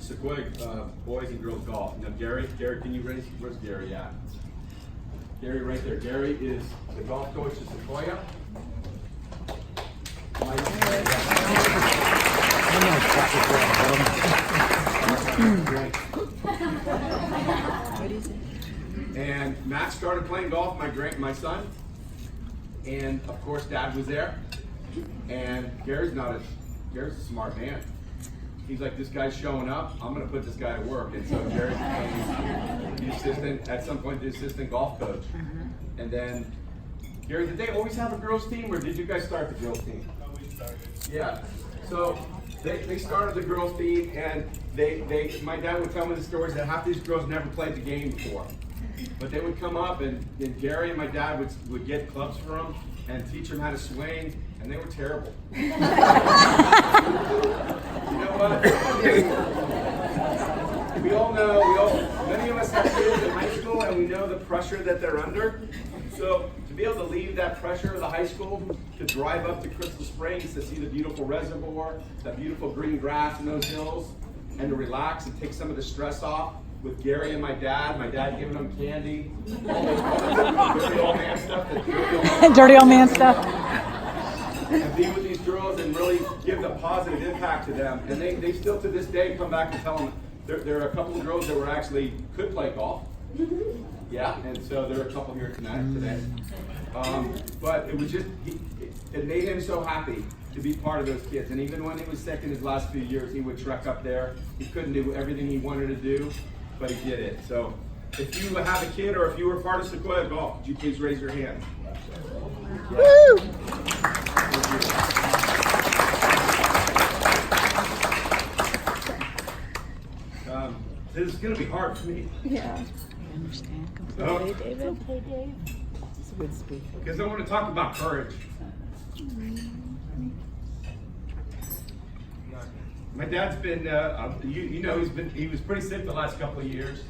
Sequoia boys and girls golf. Now Gary, can you raise? Where's Gary at? Gary right there. Gary is the golf coach at Sequoia. And Matt started playing golf, my son, and of course Dad was there. And Gary's a smart man. He's like, this guy's showing up, I'm gonna put this guy to work. And so Gary became the assistant, at some point the assistant golf coach. And then, Gary, did they always have a girls team, or did you guys start the girls team? No, we started. Yeah. So they started the girls team, and my dad would tell me the stories that half these girls never played the game before. But they would come up, and Gary and my dad would get clubs for them and teach them how to swing, and they were terrible. You know what? We all know, many of us have kids in high school, and we know the pressure that they're under. So to be able to leave that pressure of the high school, to drive up to Crystal Springs to see the beautiful reservoir, that beautiful green grass in those hills, and to relax and take some of the stress off with Gary and my dad giving them candy, all the dirty old man stuff. Dirty old man stuff. And be with these girls and really give a positive impact to them. And they still to this day come back and tell them there are a couple of girls that could play golf. Yeah, and so there are a couple here today. But it was just, it made him so happy to be part of those kids. And even when he was sick in his last few years, he would trek up there. He couldn't do everything he wanted to do, but he did it. So if you have a kid or if you were part of Sequoia Golf, could you please raise your hand? Woo! This is going to be hard for me. Yeah. I understand completely, David. Okay, Dave. It's a good speaker. Because I want to talk about courage. My dad's been, he was pretty sick the last couple of years.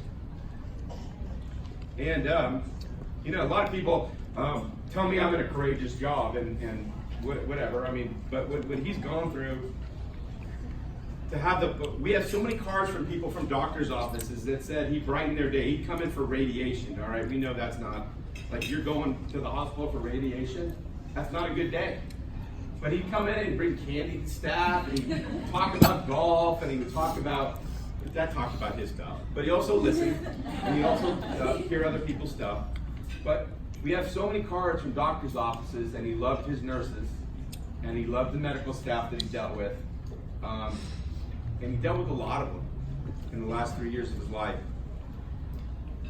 And, a lot of people tell me I'm in a courageous job and whatever. I mean, but what he's gone through, we have so many cards from people from doctor's offices that said he brightened their day. He'd come in for radiation, all right? We know that's not, like you're going to the hospital for radiation, that's not a good day. But he'd come in and bring candy to staff, and he'd talk about golf, and he would talk about his stuff. But he also listened, and he also hear other people's stuff. But we have so many cards from doctor's offices, and he loved his nurses, and he loved the medical staff that he dealt with. And he dealt with a lot of them in the last 3 years of his life.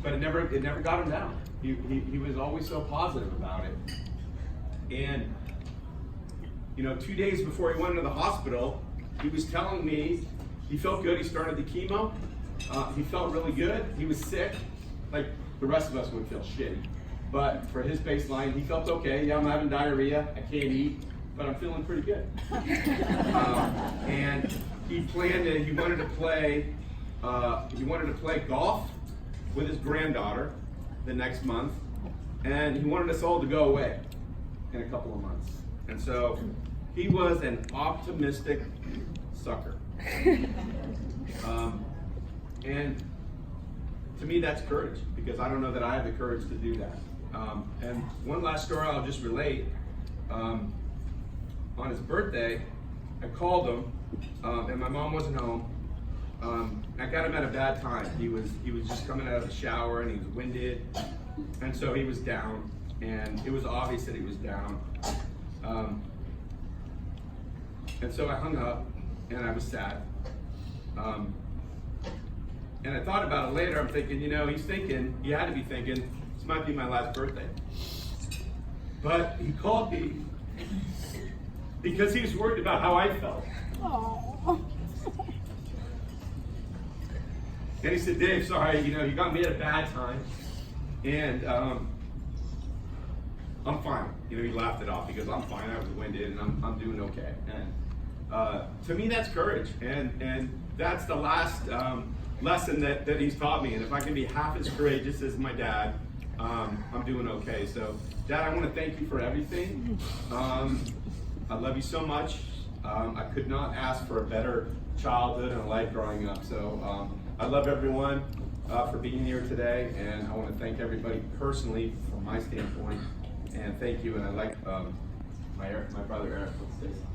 But it never got him down. He was always so positive about it. And 2 days before he went into the hospital, he was telling me he felt good. He started the chemo. He felt really good. He was sick, like the rest of us would feel shitty. But for his baseline, he felt okay. Yeah, I'm having diarrhea. I can't eat, but I'm feeling pretty good. And he wanted to play golf with his granddaughter the next month, and he wanted us all to go away in a couple of months. And so he was an optimistic sucker. And to me, that's courage, because I don't know that I have the courage to do that. And one last story I'll just relate. On his birthday, I called him, and my mom wasn't home. I got him at a bad time. He was just coming out of the shower, and he was winded, and so he was down, and it was obvious that he was down. And so I hung up, and I was sad. And I thought about it later. I'm thinking, he had to be thinking, this might be my last birthday. But he called me because he was worried about how I felt. Aww. And he said, Dave, sorry, you got me at a bad time. And I'm fine. He laughed it off because I'm fine. I was winded and I'm doing okay. And to me, that's courage. And that's the last lesson that he's taught me. And if I can be half as courageous as my dad, I'm doing okay. So, Dad, I want to thank you for everything. I love you so much. I could not ask for a better childhood and a life growing up. So I love everyone for being here today, and I want to thank everybody personally from my standpoint. And thank you, and I'd like my brother Eric to say something.